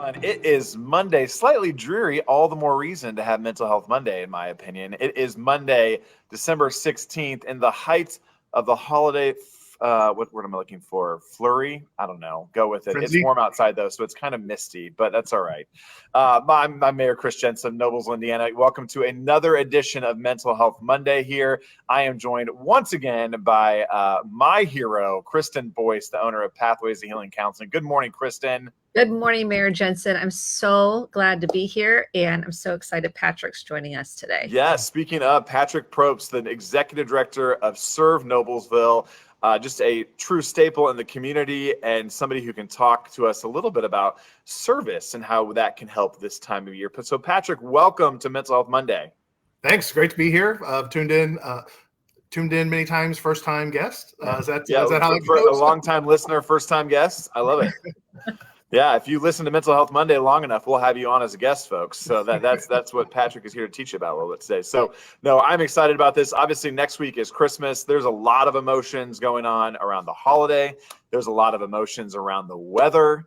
everyone. It is Monday, slightly dreary, all the more reason to have Mental Health Monday, in my opinion. It is Monday, December 16th, in the height of the holiday. What word am I looking for? Flurry? I don't know. Go with it. Frenzy. It's warm outside, though, so it's kind of misty, but that's all right. I'm Mayor Chris Jensen, Noblesville, Indiana. Welcome to another edition of Mental Health Monday here. I am joined once again by my hero, Kristen Boice, the owner of Pathways to Healing Counseling. Good morning, Kristen. Good morning, Mayor Jensen. I'm so glad to be here, and I'm so excited Patrick's joining us today. Yes, speaking of Patrick Propst, the Executive Director of Serve Noblesville, just a true staple in the community and somebody who can talk to us a little bit about service and how that can help this time of year. So Patrick, welcome to Mental Health Monday. Thanks. Great to be here. I've tuned in many times, first time guest. Is that how it goes? A long time listener, first time guest. I love it. Yeah, if you listen to Mental Health Monday long enough, we'll have you on as a guest, folks. So that's what Patrick is here to teach you about a little bit today. So, no, I'm excited about this. Obviously, next week is Christmas. There's a lot of emotions going on around the holiday. There's a lot of emotions around the weather.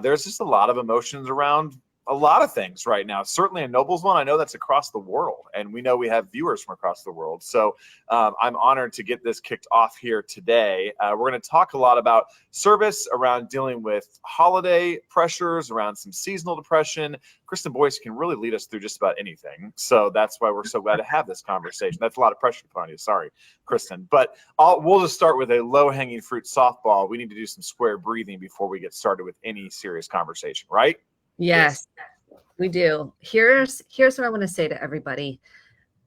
There's just a lot of emotions around a lot of things right now. Certainly in Noblesville, I know that's across the world, and we know we have viewers from across the world. So I'm honored to get this kicked off here today. We're going to talk a lot about service, around dealing with holiday pressures, around some seasonal depression. Kristen Boice can really lead us through just about anything. So that's why we're so glad to have this conversation. That's a lot of pressure to put on you. Sorry, Kristen. But we'll just start with a low-hanging fruit softball. We need to do some square breathing before we get started with any serious conversation, right? Yes, we do. Here's what I want to say to everybody.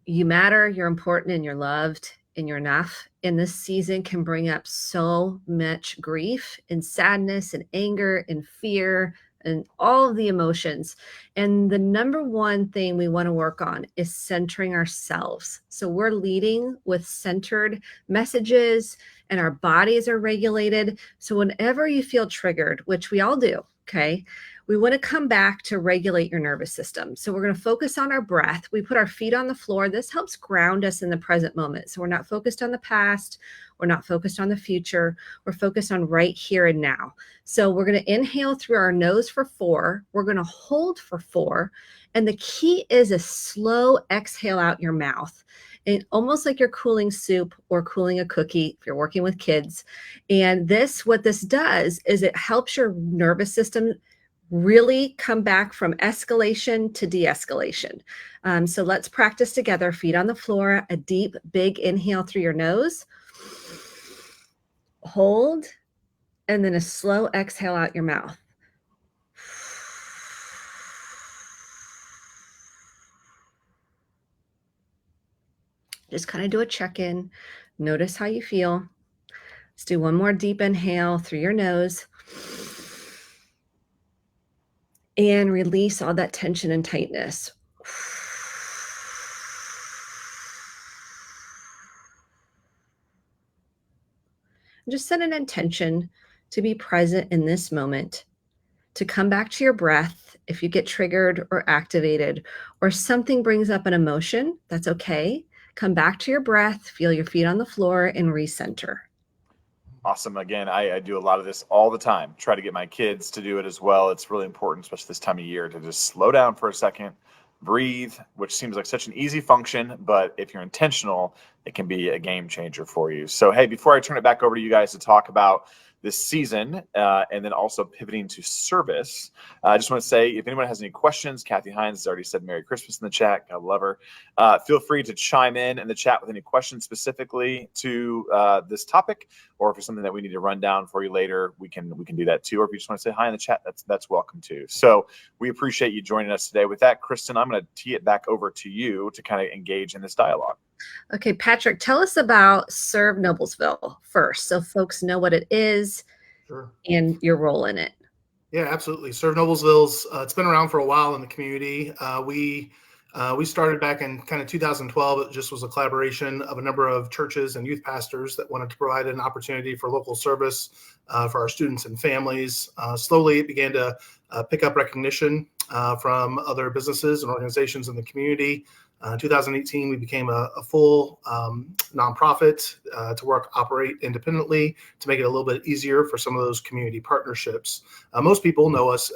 You matter, you're important, and you're loved, and you're enough. And this season can bring up so much grief and sadness and anger and fear and all of the emotions. And the number one thing we want to work on is centering ourselves. So we're leading with centered messages, and our bodies are regulated. So whenever you feel triggered, which we all do, okay, we want to come back to regulate your nervous system. So we're going to focus on our breath. We put our feet on the floor. This helps ground us in the present moment. So we're not focused on the past. We're not focused on the future. We're focused on right here and now. So we're going to inhale through our nose for 4. We're going to hold for 4. And the key is a slow exhale out your mouth. And almost like you're cooling soup or cooling a cookie if you're working with kids. And what this does is it helps your nervous system really come back from escalation to de-escalation. So let's practice together. Feet on the floor, a deep, big inhale through your nose. Hold, and then a slow exhale out your mouth. Just kind of do a check-in. Notice how you feel. Let's do one more deep inhale through your nose. And release all that tension and tightness. Just set an intention to be present in this moment, to come back to your breath. If you get triggered or activated, or something brings up an emotion, that's okay. Come back to your breath, feel your feet on the floor, and recenter. Awesome. Again, I do a lot of this all the time. Try to get my kids to do it as well. It's really important, especially this time of year, to just slow down for a second, breathe, which seems like such an easy function, but if you're intentional, it can be a game changer for you. So, hey, before I turn it back over to you guys to talk about this season and then also pivoting to service, I just want to say, if anyone has any questions, Kathy Hines has already said Merry Christmas in the chat. I love her. Feel free to chime in the chat with any questions specifically to this topic, or if there's something that we need to run down for you later, we can do that too. Or if you just want to say hi in the chat, that's welcome too. So we appreciate you joining us today. With that, Kristen, I'm going to tee it back over to you to kind of engage in this dialogue. Okay, Patrick, tell us about Serve Noblesville first, so folks know what it is. Sure. And your role in it. Yeah, absolutely. Serve Noblesville's it's been around for a while in the community. We started back in kind of 2012. It just was a collaboration of a number of churches and youth pastors that wanted to provide an opportunity for local service for our students and families. Slowly, it began to pick up recognition from other businesses and organizations in the community. In 2018, we became a full nonprofit to operate independently to make it a little bit easier for some of those community partnerships. Most people know us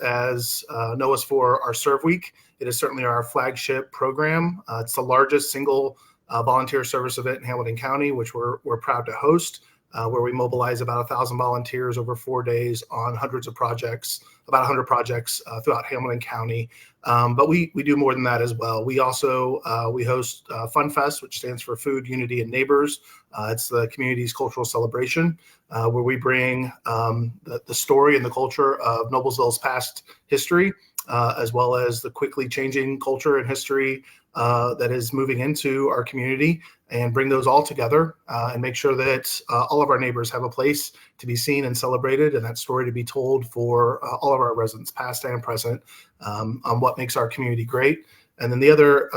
for our Serve Week. It is certainly our flagship program. It's the largest single volunteer service event in Hamilton County, which we're proud to host, where we mobilize about 1,000 volunteers over 4 days on hundreds of projects, about 100 projects throughout Hamilton County. But we do more than that as well. We also we host Fun Fest, which stands for Food, Unity, and Neighbors. It's the community's cultural celebration, where we bring the story and the culture of Noblesville's past history, as well as the quickly changing culture and history that is moving into our community, and bring those all together and make sure that all of our neighbors have a place to be seen and celebrated, and that story to be told for all of our residents, past and present, on what makes our community great. And then the other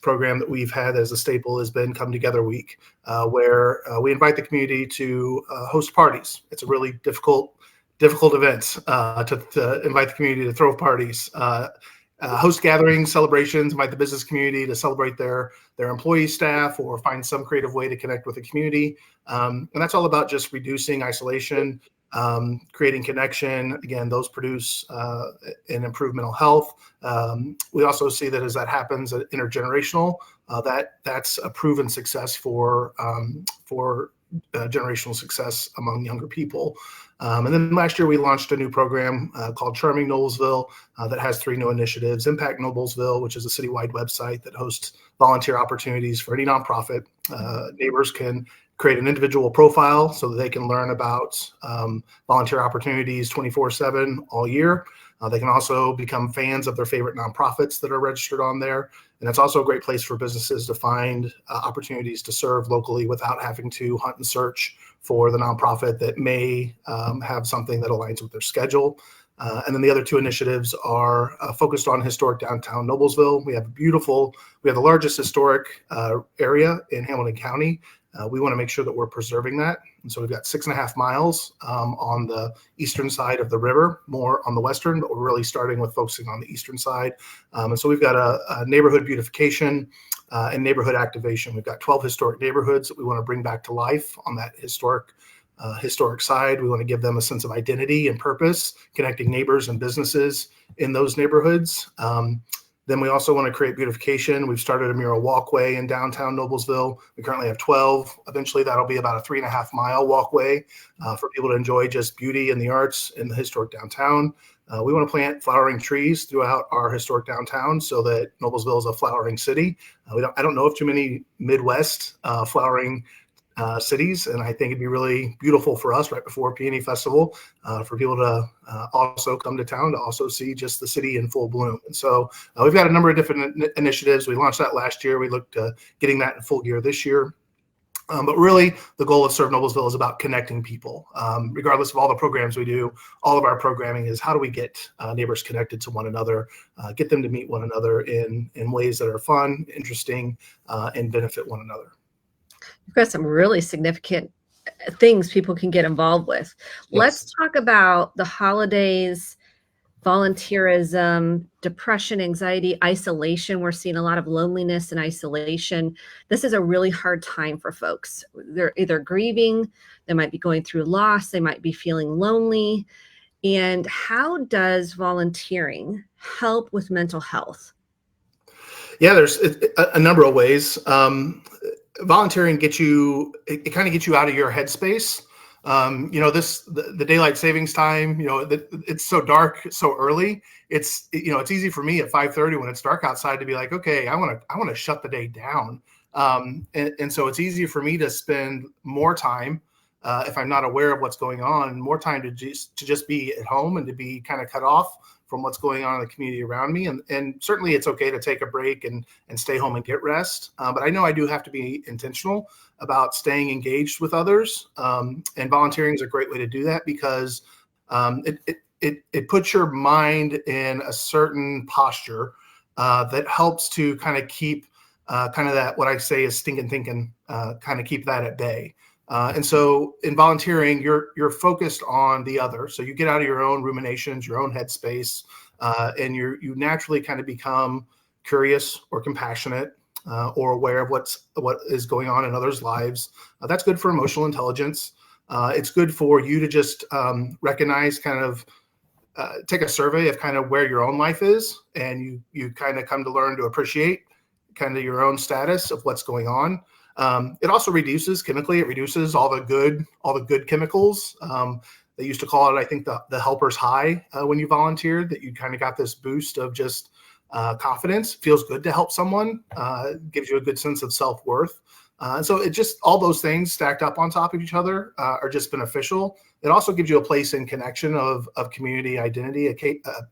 program that we've had as a staple has been Come Together Week, where we invite the community to host parties. It's a really difficult event to invite the community to throw parties. Host gatherings, celebrations, invite the business community to celebrate their employee, staff, or find some creative way to connect with the community. And that's all about just reducing isolation, creating connection. Again, those produce and improve mental health. We also see that as that happens, intergenerational, that's a proven success for generational success among younger people. And then last year we launched a new program called Charming Noblesville that has 3 new initiatives. Impact Noblesville, which is a citywide website that hosts volunteer opportunities for any nonprofit. Neighbors can create an individual profile so that they can learn about volunteer opportunities 24/7 all year. They can also become fans of their favorite nonprofits that are registered on there. And it's also a great place for businesses to find opportunities to serve locally without having to hunt and search for the nonprofit that may have something that aligns with their schedule. And then the other 2 initiatives are focused on historic downtown Noblesville. We have the largest historic area in Hamilton County. We want to make sure that we're preserving that. And so we've got 6.5 miles on the eastern side of the river, more on the western, but we're really starting with focusing on the eastern side. And so we've got a neighborhood beautification and neighborhood activation. We've got 12 historic neighborhoods that we want to bring back to life on that historic side. We want to give them a sense of identity and purpose, connecting neighbors and businesses in those neighborhoods. Then we also want to create beautification. We've started a mural walkway in downtown Noblesville. We currently have 12. Eventually, that'll be about a 3.5-mile walkway for people to enjoy just beauty and the arts in the historic downtown. We want to plant flowering trees throughout our historic downtown so that Noblesville is a flowering city. I don't know of too many Midwest flowering cities, and I think it'd be really beautiful for us right before Peony Festival for people to also come to town to also see just the city in full bloom. And so we've got a number of different initiatives. We launched that last year. We looked at getting that in full gear this year. But really, the goal of Serve Noblesville is about connecting people. Regardless of all the programs we do, all of our programming is how do we get neighbors connected to one another, get them to meet one another in ways that are fun, interesting, and benefit one another. You've got some really significant things people can get involved with. Yes. Let's talk about the holidays, volunteerism, depression, anxiety, isolation. We're seeing a lot of loneliness and isolation. This is a really hard time for folks. They're either grieving, they might be going through loss, they might be feeling lonely. And how does volunteering help with mental health? Yeah, there's a number of ways. Volunteering kind of gets you out of your headspace. The daylight savings time, it's so dark so early. It's easy for me at 5:30 when it's dark outside to be like, okay, I want to shut the day down. And so it's easy for me to spend more time if I'm not aware of what's going on, more time to just be at home and to be kind of cut off from what's going on in the community around me. And certainly it's okay to take a break and stay home and get rest. But I know I do have to be intentional about staying engaged with others. And volunteering is a great way to do that because it puts your mind in a certain posture that helps to kind of keep kind of that, what I say is stinking thinking, kind of keep that at bay. And so in volunteering, you're focused on the other. So you get out of your own ruminations, your own headspace, and you naturally kind of become curious or compassionate. or aware of what is going on in others' lives. That's good for emotional intelligence. It's good for you to just recognize, kind of take a survey of kind of where your own life is, and you kind of come to learn to appreciate kind of your own status of what's going on. It also reduces all the good chemicals. They used to call it, I think, the helper's high when you volunteered, that you kind of got this boost of just confidence. Feels good to help someone, gives you a good sense of self-worth. And so it just, all those things stacked up on top of each other are just beneficial. It also gives you a place in connection of community identity,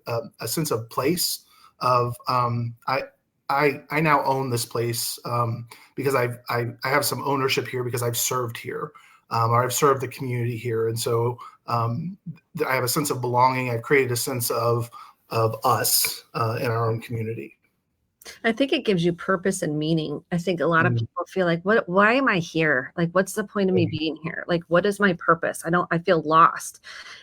a sense of place of, I now own this place because I have some ownership here because I've served here, or I've served the community here. And so I have a sense of belonging. I've created a sense of us in our own community. I think it gives you purpose and meaning. I think a lot of people feel like, why am I here? Like, what's the point of me being here? Like, what is my purpose? I feel lost.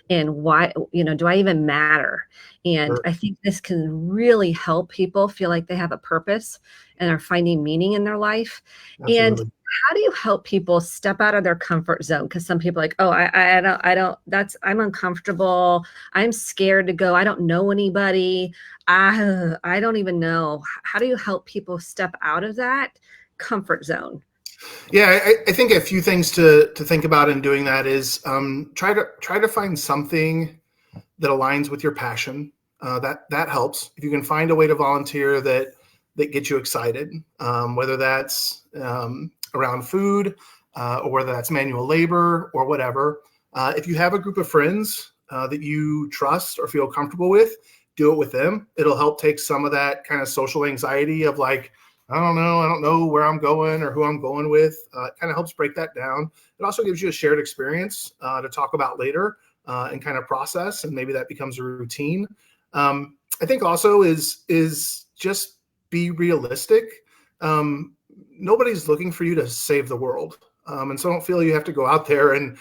And why, do I even matter? And I think this can really help people feel like they have a purpose and are finding meaning in their life. Absolutely. And how do you help people step out of their comfort zone? Because some people are like, I'm uncomfortable. I'm scared to go. I don't know anybody. I don't even know. How do you help people step out of that comfort zone? Yeah, I think a few things to think about in doing that is try to find something that aligns with your passion. That helps. If you can find a way to volunteer that gets you excited, whether that's around food or whether that's manual labor or whatever. If you have a group of friends that you trust or feel comfortable with, do it with them. It'll help take some of that kind of social anxiety of like, I don't know where I'm going or who I'm going with. It kind of helps break that down. It also gives you a shared experience to talk about later and kind of process, and maybe that becomes a routine. I think also is just be realistic. Nobody's looking for you to save the world. And so don't feel you have to go out there and,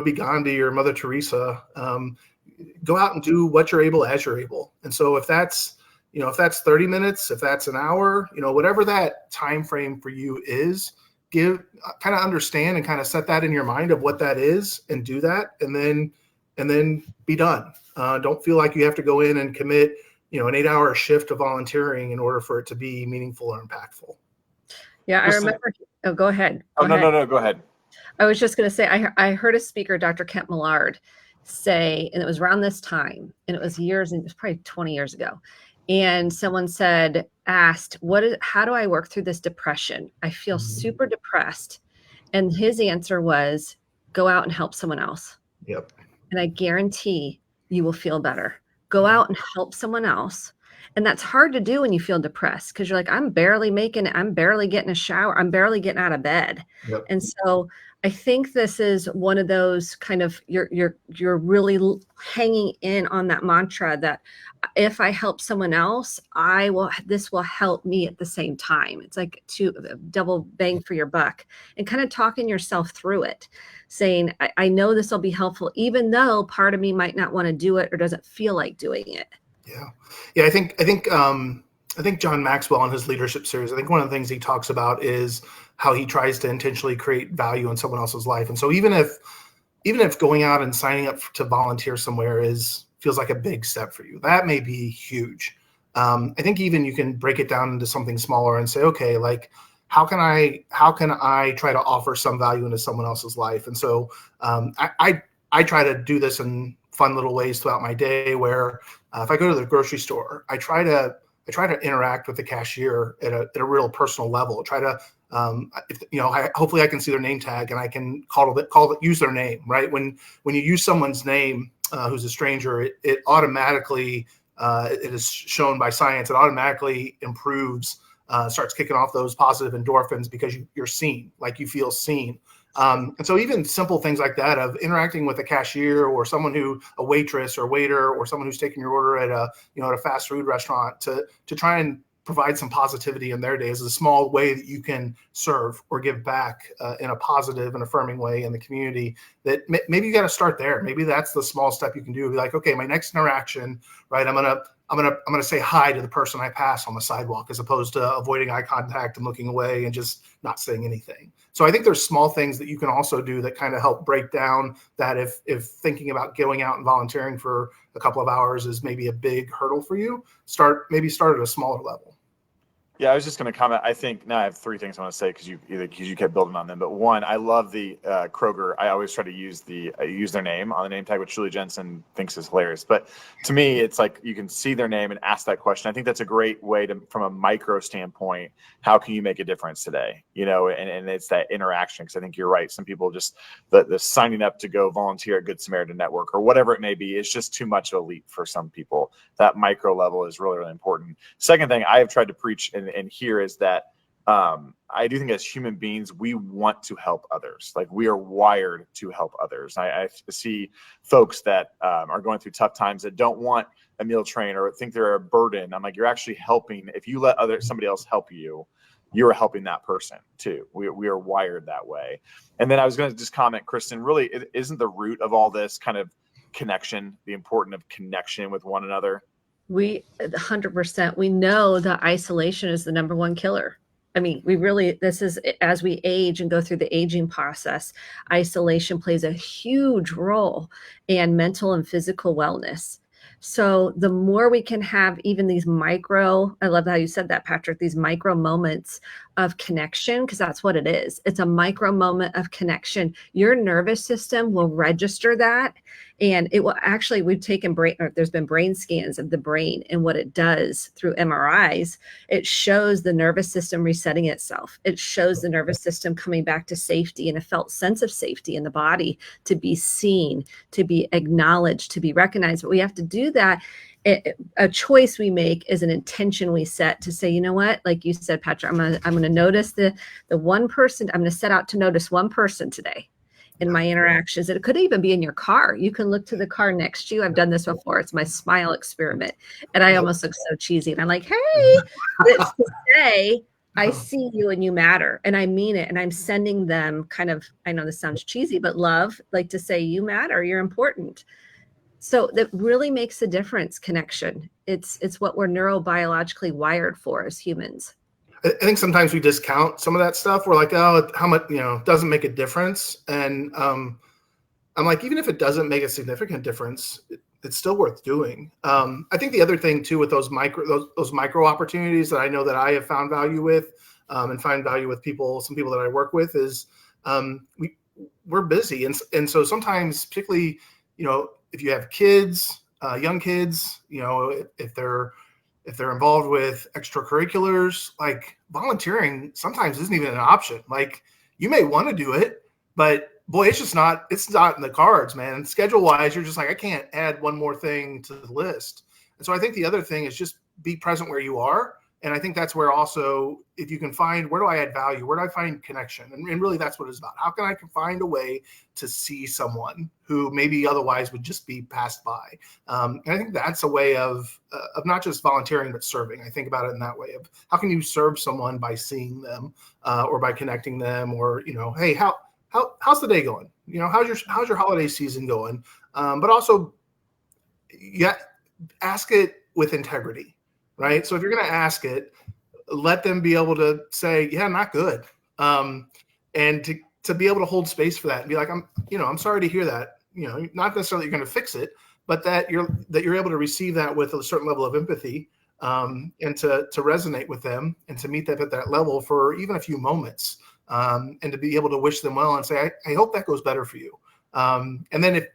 be Gandhi or Mother Teresa. Go out and do what you're able as you're able. And so if that's 30 minutes, if that's an hour, whatever that time frame for you is, kind of understand and kind of set that in your mind of what that is and do that, and then be done. Don't feel like you have to go in and commit, an 8-hour shift of volunteering in order for it to be meaningful or impactful. Yeah, I remember. Oh, go ahead. No, go ahead. I was just going to say, I heard a speaker, Dr. Kent Millard, say, and it was around this time, and it was probably 20 years ago. And someone asked, how do I work through this depression? I feel super depressed. And his answer was, go out and help someone else. Yep. And I guarantee you will feel better. Go out and help someone else. And that's hard to do when you feel depressed, because you're like, I'm barely getting a shower. I'm barely getting out of bed. Yep. And so I think this is one of those kind of, you're really hanging in on that mantra that if I help someone else, this will help me at the same time. It's like double bang for your buck, and kind of talking yourself through it, saying, I know this will be helpful, even though part of me might not want to do it or doesn't feel like doing it. Yeah. I think John Maxwell in his leadership series, I think one of the things he talks about is how he tries to intentionally create value in someone else's life. And so even if going out and signing up to volunteer somewhere feels like a big step for you, that may be huge. I think even you can break it down into something smaller and say, okay, like how can I try to offer some value into someone else's life? And so I try to do this in fun little ways throughout my day, where if I go to the grocery store, I try to interact with the cashier at a real personal level. Try to, hopefully I can see their name tag and I can use their name, right? When you use someone's name, who's a stranger, it automatically, it is shown by science, it automatically improves, starts kicking off those positive endorphins because you're seen, like you feel seen. And so even simple things like that of interacting with a cashier or a waitress or waiter or someone who's taking your order at a fast food restaurant to try and provide some positivity in their day is a small way that you can serve or give back in a positive and affirming way in the community. That maybe you got to start there. Maybe that's the small step you can do. Be like, okay, my next interaction, right? I'm I'm gonna say hi to the person I pass on the sidewalk, as opposed to avoiding eye contact and looking away and just not saying anything. So I think there's small things that you can also do that kind of help break down that if thinking about going out and volunteering for a couple of hours is maybe a big hurdle for you, start at a smaller level. Yeah, I was just going to comment. I think now I have three things I want to say because you kept building on them. But one, I love the Kroger. I always try to use their name on the name tag, which Julie Jensen thinks is hilarious. But to me, it's like you can see their name and ask that question. I think that's a great way to, from a micro standpoint, how can you make a difference today? And it's that interaction, because I think you're right. Some people just the signing up to go volunteer at Good Samaritan Network or whatever it may be is just too much of a leap for some people. That micro level is really, really important. Second thing I have tried to preach and here is that I do think as human beings, we want to help others. Like, we are wired to help others. I see folks that are going through tough times that don't want a meal train or think they're a burden. I'm like, you're actually helping. If you let somebody else help you, you're helping that person too. We are wired that way. And then I was going to just comment, Kristen, really, isn't the root of all this kind of connection, the importance of connection with one another? We 100%, we know that isolation is the number one killer. I mean, this is, as we age and go through the aging process, isolation plays a huge role in mental and physical wellness. So the more we can have even these micro, I love how you said that, Patrick, these micro moments of connection, because that's what it is. It's a micro moment of connection. Your nervous system will register that. And it will actually, there's been brain scans of the brain and what it does through MRIs. It shows the nervous system resetting itself. It shows the nervous system coming back to safety and a felt sense of safety in the body, to be seen, to be acknowledged, to be recognized. But we have to do that. A choice we make is an intention we set to say, you know what, like you said, Patrick, I'm gonna notice the one person. I'm gonna set out to notice one person today in my interactions. It could even be in your car. You can look to the car next to you. I've done this before. It's my smile experiment. And I almost look so cheesy. And I'm like, hey, it's to say, I see you and you matter. And I mean it. And I'm sending them kind of, I know this sounds cheesy, but love, like to say, you matter, you're important. So that really makes a difference, connection. It's what we're neurobiologically wired for as humans. I think sometimes we discount some of that stuff. We're like, oh, how much, doesn't make a difference. And I'm like, even if it doesn't make a significant difference, it's still worth doing. I think the other thing too, with those micro opportunities that I know that I have found value with, and find value with some people that I work with, is we're busy. And so sometimes, particularly, if you have kids, young kids, if they're involved with extracurriculars, like volunteering sometimes isn't even an option. Like, you may want to do it, but boy, it's not in the cards, man. Schedule wise, you're just like, I can't add one more thing to the list. And so I think the other thing is just be present where you are. And I think that's where also, if you can find, where do I add value? Where do I find connection? And really that's what it's about. How can I find a way to see someone who maybe otherwise would just be passed by? And I think that's a way of not just volunteering, but serving. I think about it in that way of how can you serve someone by seeing them, or by connecting them, or, hey, how's the day going? How's your holiday season going? But also, ask it with integrity. Right. So if you're going to ask it, let them be able to say, yeah, not good. And to be able to hold space for that and be like, I'm sorry to hear that, not necessarily you're going to fix it, but that you're able to receive that with a certain level of empathy, and to resonate with them and to meet them at that level for even a few moments, and to be able to wish them well and say, I hope that goes better for you. And then if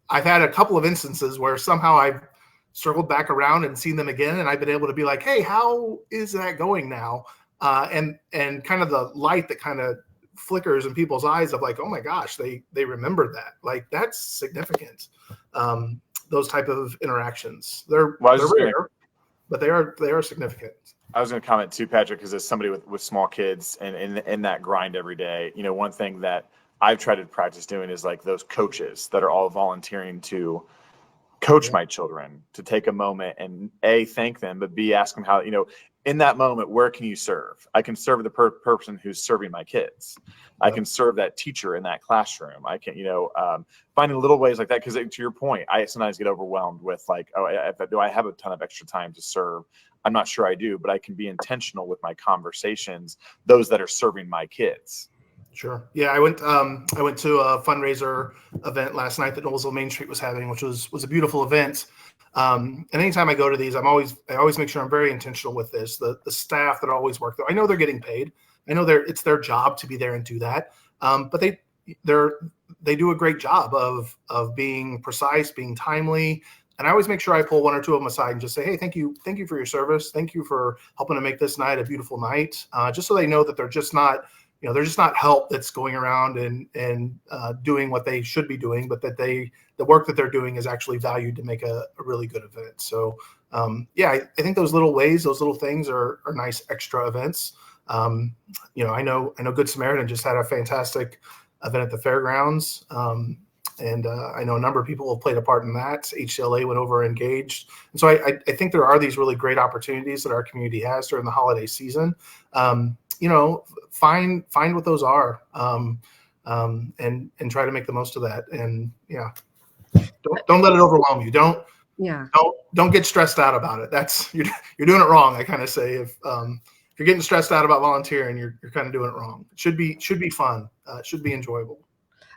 I've had a couple of instances where somehow I've circled back around and seen them again, and I've been able to be like, hey, how is that going now? And kind of the light that kind of flickers in people's eyes of like, oh my gosh, they remembered that. Like, that's significant. Those type of interactions, they're rare, but they are significant. I was going to comment too, Patrick, because as somebody with small kids and in that grind every day, one thing that I've tried to practice doing is like those coaches that are all volunteering to coach my children, to take a moment and A, thank them, but B, ask them how, in that moment, where can you serve? I can serve the person who's serving my kids. I can serve that teacher in that classroom. I can, finding little ways like that. Because to your point, I sometimes get overwhelmed with like, do I have a ton of extra time to serve? I'm not sure I do, but I can be intentional with my conversations, those that are serving my kids. Sure. Yeah, I went to a fundraiser event last night that Noblesville Main Street was having, which was a beautiful event. And anytime I go to these, I always make sure I'm very intentional with this. The staff that always work there, I know they're getting paid. I know it's their job to be there and do that. But they do a great job of being precise, being timely. And I always make sure I pull one or two of them aside and just say, hey, thank you for your service. Thank you for helping to make this night a beautiful night. Just so they know that they're just not help that's going around and doing what they should be doing, but that the work that they're doing is actually valued to make a really good event. So I think those little ways, those little things are nice extra events. I know Good Samaritan just had a fantastic event at the fairgrounds. And I know a number of people have played a part in that. HCLA went over and engaged. And so I think there are these really great opportunities that our community has during the holiday season. Find what those are, and try to make the most of that. And don't let it overwhelm you. Don't get stressed out about it. That's you're doing it wrong. I kind of say if you're getting stressed out about volunteering, you're kind of doing it wrong. It should be fun. It should be enjoyable.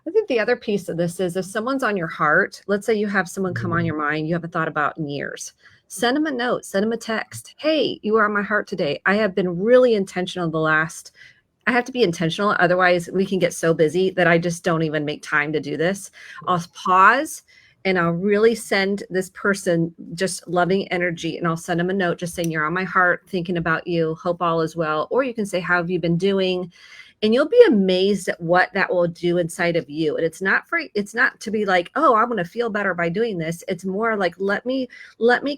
I think the other piece of this is if someone's on your heart, let's say you have someone come on your mind you haven't thought about in years, send them a note, send them a text. Hey, you are on my heart today. I have been really intentional I have to be intentional. Otherwise we can get so busy that I just don't even make time to do this. I'll pause and I'll really send this person just loving energy. And I'll send them a note just saying, you're on my heart, thinking about you, hope all is well. Or you can say, how have you been doing? And you'll be amazed at what that will do inside of you. And it's not to be like, oh, I'm going to feel better by doing this. It's more like, let me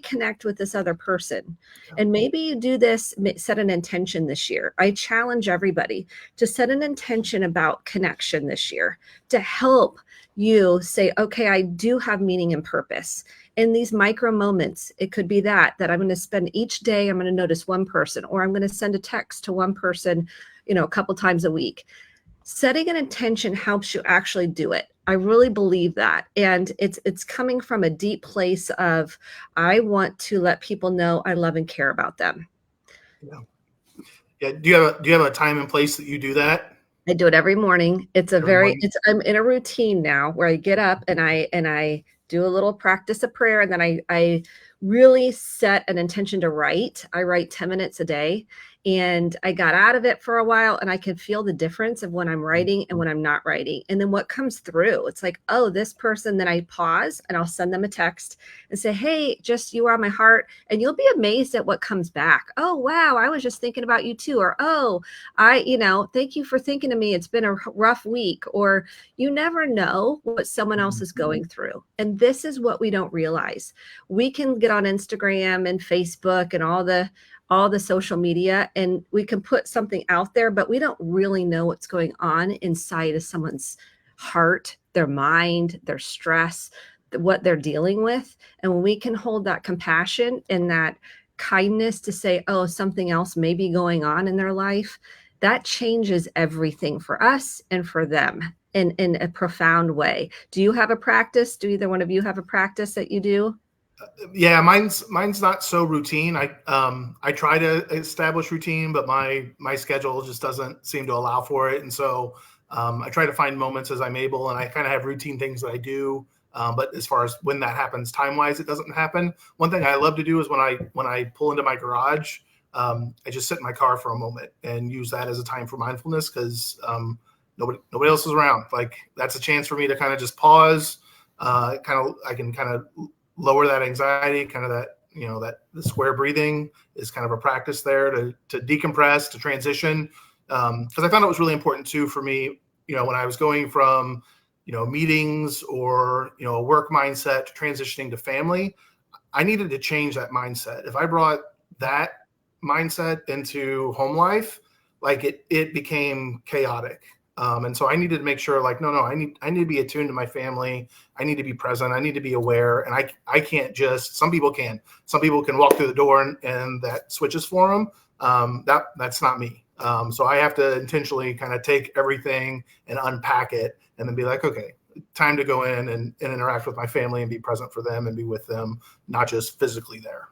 connect with this other person. And maybe you do this, set an intention this year. I challenge everybody to set an intention about connection this year to help you say, okay, I do have meaning and purpose. In these micro moments, it could be that I'm going to spend each day, I'm going to notice one person, or I'm going to send a text to one person, a couple times a week. Setting an intention helps you actually do it. I really believe that. And it's coming from a deep place of, I want to let people know I love and care about them. Yeah. Do you have a time and place that you do that? I do it every morning. I'm in a routine now where I get up and I do a little practice of prayer. And then I really set an intention to write. I write 10 minutes a day. And I got out of it for a while and I can feel the difference of when I'm writing and when I'm not writing. And then what comes through, it's like, oh, this person, then I pause and I'll send them a text and say, hey, just you are on my heart. And you'll be amazed at what comes back. Oh, wow, I was just thinking about you too. Or, oh, thank you for thinking of me. It's been a rough week. Or you never know what someone else is going through. And this is what we don't realize. We can get on Instagram and Facebook and all the social media, and we can put something out there, but we don't really know what's going on inside of someone's heart, their mind, their stress, what they're dealing with. And when we can hold that compassion and that kindness to say, oh, something else may be going on in their life, that changes everything for us and for them in a profound way. Do you have a practice? Do either one of you have a practice that you do? Yeah, mine's not so routine. I try to establish routine, but my schedule just doesn't seem to allow for it. And so I try to find moments as I'm able, and I kind of have routine things that I do. But as far as when that happens time-wise, it doesn't happen. One thing I love to do is when I pull into my garage, I just sit in my car for a moment and use that as a time for mindfulness because nobody else is around. Like that's a chance for me to kind of just pause. I can kind of lower that anxiety, kind of that, that the square breathing is kind of a practice there to decompress, to transition. Because I found it was really important too for me, when I was going from, meetings or, a work mindset to transitioning to family, I needed to change that mindset. If I brought that mindset into home life, like it became chaotic. And so I needed to make sure, like, no, I need to be attuned to my family. I need to be present. I need to be aware. And I can't just, some people can walk through the door and that switches for them. That's not me. So I have to intentionally kind of take everything and unpack it and then be like, okay, time to go in and interact with my family and be present for them and be with them, not just physically there.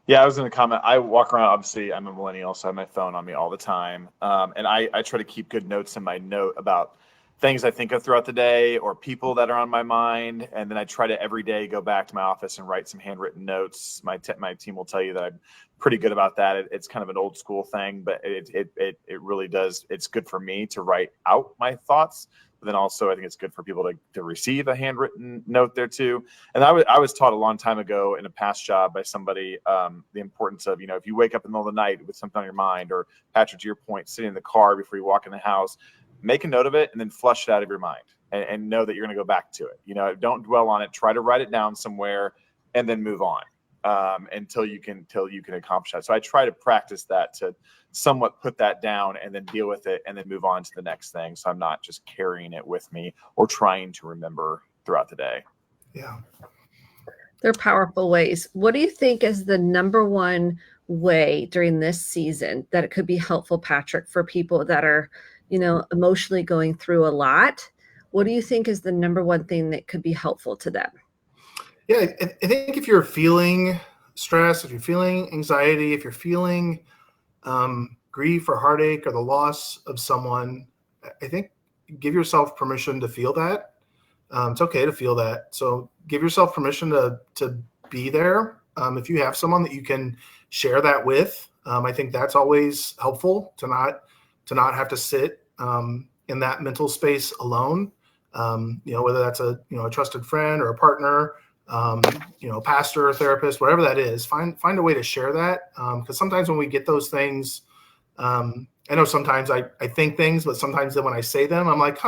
Yeah, I was going to comment. I walk around, obviously, I'm a millennial, so I have my phone on me all the time. And I try to keep good notes in my note about things I think of throughout the day or people that are on my mind. And then I try to every day go back to my office and write some handwritten notes. My team will tell you that I'm pretty good about that. It's kind of an old school thing, but it really does. It's good for me to write out my thoughts. But then also I think it's good for people to receive a handwritten note there too. And I was taught a long time ago in a past job by somebody the importance of, if you wake up in the middle of the night with something on your mind, or Patrick, to your point, sitting in the car before you walk in the house, make a note of it and then flush it out of your mind and know that you're going to go back to it. Don't dwell on it. Try to write it down somewhere and then move on until you can accomplish that. So I try to practice that, to somewhat put that down and then deal with it and then move on to the next thing. So I'm not just carrying it with me or trying to remember throughout the day. Yeah. They're powerful ways. What do you think is the number one way during this season that it could be helpful, Patrick, for people that are, emotionally going through a lot? What do you think is the number one thing that could be helpful to them? Yeah, I think if you're feeling stress, if you're feeling anxiety, if you're feeling grief or heartache or the loss of someone, I think give yourself permission to feel that. It's okay to feel that. So give yourself permission to be there. If you have someone that you can share that with, I think that's always helpful to not have to sit in that mental space alone. Whether that's a trusted friend or a partner, pastor, therapist, whatever that is, find a way to share that. Because sometimes when we get those things, I know sometimes I think things, but sometimes then when I say them, I'm like,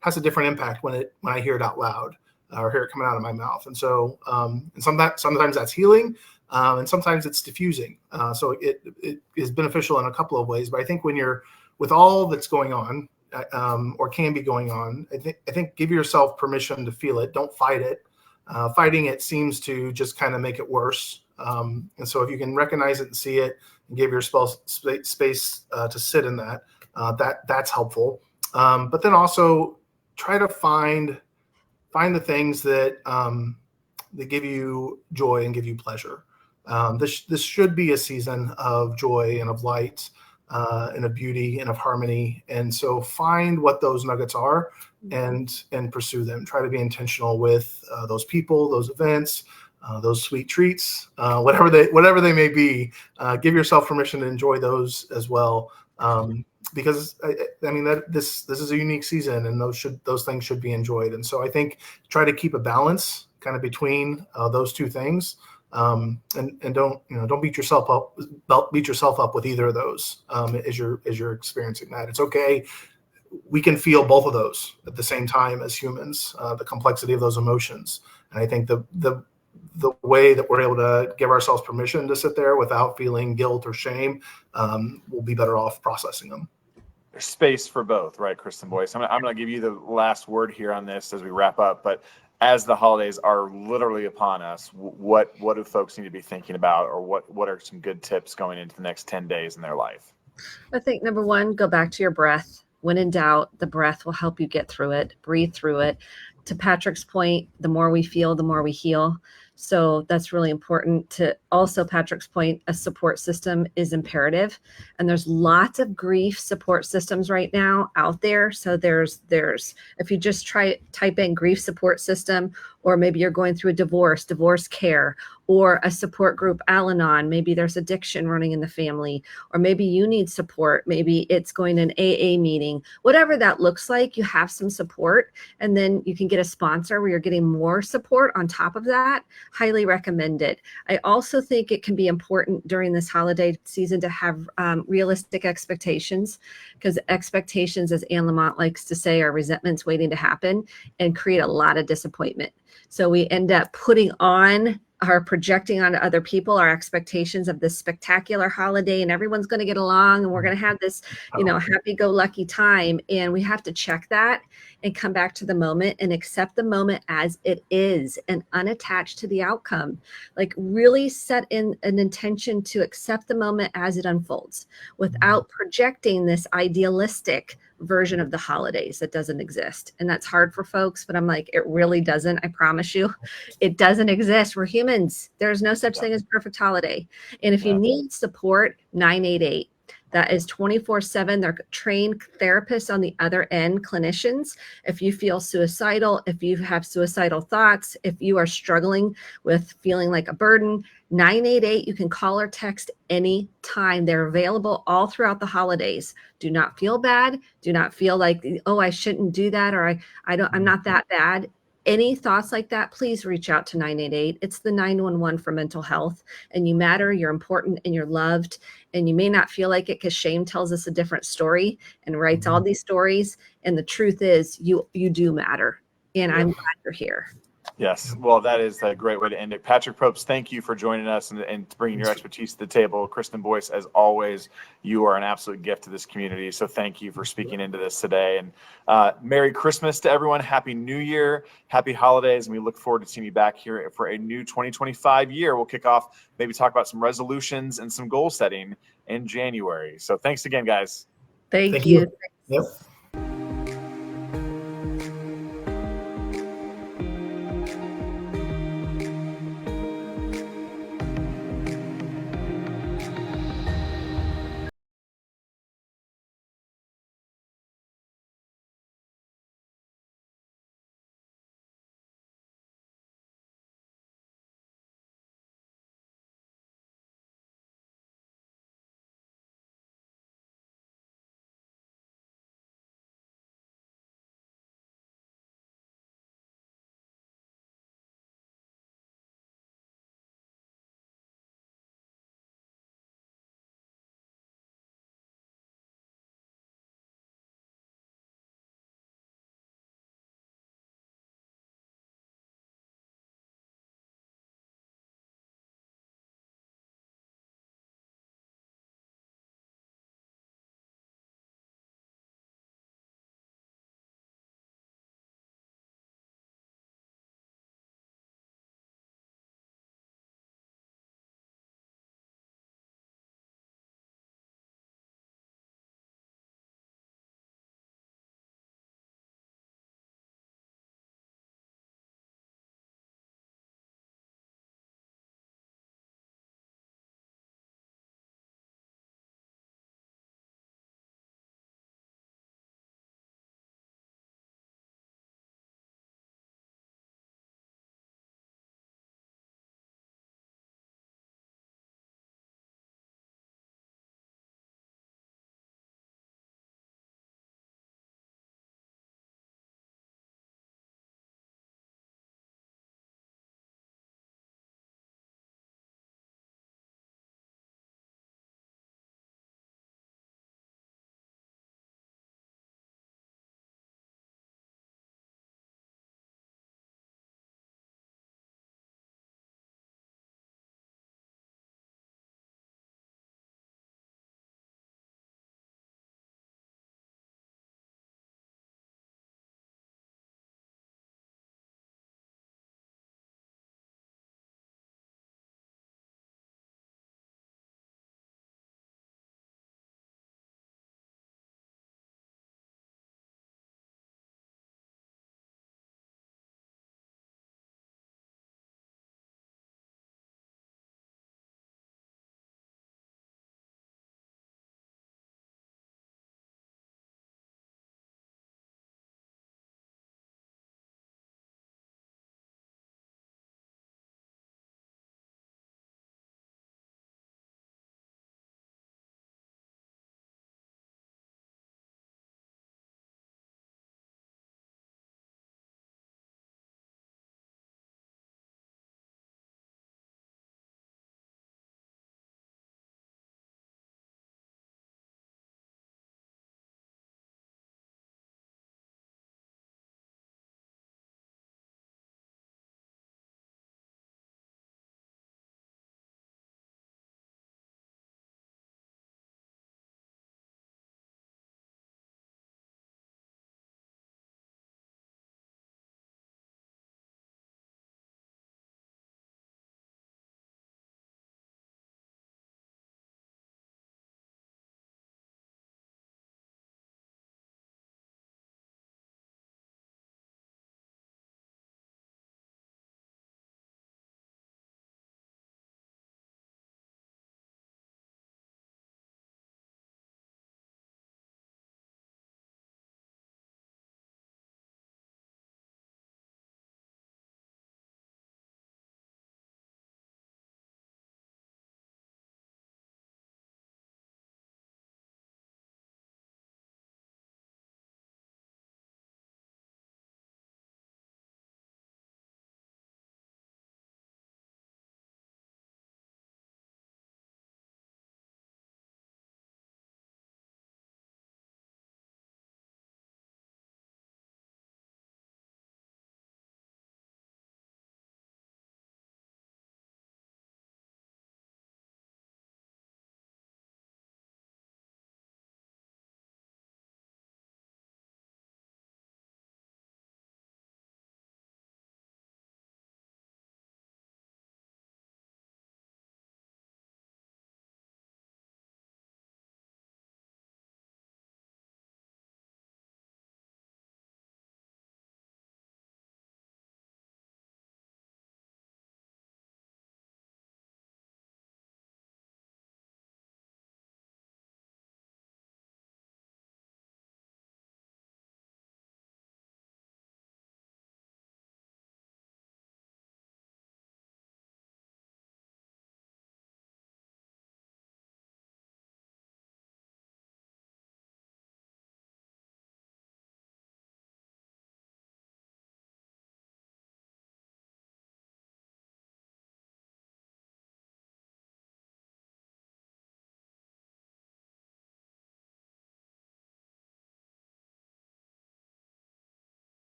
has a different impact when I hear it out loud or hear it coming out of my mouth. And so, and sometimes that's healing, and sometimes it's diffusing. So it is beneficial in a couple of ways. But I think when you're with all that's going on, or can be going on, I think give yourself permission to feel it. Don't fight it. Fighting it seems to just kind of make it worse. And so if you can recognize it and see it and give yourself space to sit in that, that's helpful. But then also try to find the things that give you joy and give you pleasure. This should be a season of joy and of light, and of beauty and of harmony. And so find what those nuggets are and pursue them. Try to be intentional with those people, those events, those sweet treats, whatever they may be. Give yourself permission to enjoy those as well. Because this is a unique season, and those things should be enjoyed. And so I think try to keep a balance kind of between those two things. And don't beat yourself up with either of those as you're experiencing that. It's okay. We can feel both of those at the same time as humans, the complexity of those emotions. And I think the way that we're able to give ourselves permission to sit there without feeling guilt or shame, we'll be better off processing them. There's space for both, right, Kristen, Boice? I'm going to give you the last word here on this as we wrap up, but as the holidays are literally upon us, what do folks need to be thinking about, or what are some good tips going into the next 10 days in their life? I think number one, go back to your breath. When in doubt, the breath will help you get through it, breathe through it. To Patrick's point, the more we feel, the more we heal. So that's really important. To also Patrick's point, a support system is imperative. And there's lots of grief support systems right now out there. So there's if you just type in grief support system, or maybe you're going through a divorce care, or a support group, Al-Anon, maybe there's addiction running in the family, or maybe you need support. Maybe it's going to an AA meeting, whatever that looks like, you have some support, and then you can get a sponsor where you're getting more support on top of that. Highly recommend it. I also think it can be important during this holiday season to have realistic expectations, because expectations, as Anne Lamott likes to say, are resentments waiting to happen and create a lot of disappointment. So we end up putting on are projecting onto other people our expectations of this spectacular holiday, and everyone's going to get along and we're going to have this, happy-go-lucky time. And we have to check that and come back to the moment and accept the moment as it is and unattached to the outcome. Like really set in an intention to accept the moment as it unfolds without projecting this idealistic version of the holidays that doesn't exist. And that's hard for folks, but I'm like, it really doesn't. I promise you, it doesn't exist. We're humans. There's no such thing as perfect holiday. And if you need support, 988. That is 24/7. They're trained therapists on the other end, clinicians. If you feel suicidal, if you have suicidal thoughts, if you are struggling with feeling like a burden, 988, you can call or text anytime. They're available all throughout the holidays. Do not feel bad. Do not feel like, oh, I shouldn't do that, or I'm not that bad. Any thoughts like that, please reach out to 988. It's the 911 for mental health. And you matter, you're important, and you're loved. And you may not feel like it because shame tells us a different story and writes all these stories. And the truth is you do matter. And I'm glad you're here. Yes. Well, that is a great way to end it. Patrick Propst, thank you for joining us and bringing your expertise to the table. Kristen Boice, as always, you are an absolute gift to this community. So thank you for speaking into this today. And Merry Christmas to everyone. Happy New Year. Happy holidays. And we look forward to seeing you back here for a new 2025 year. We'll kick off, maybe talk about some resolutions and some goal setting in January. So thanks again, guys. Thank you. Yep.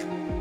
week.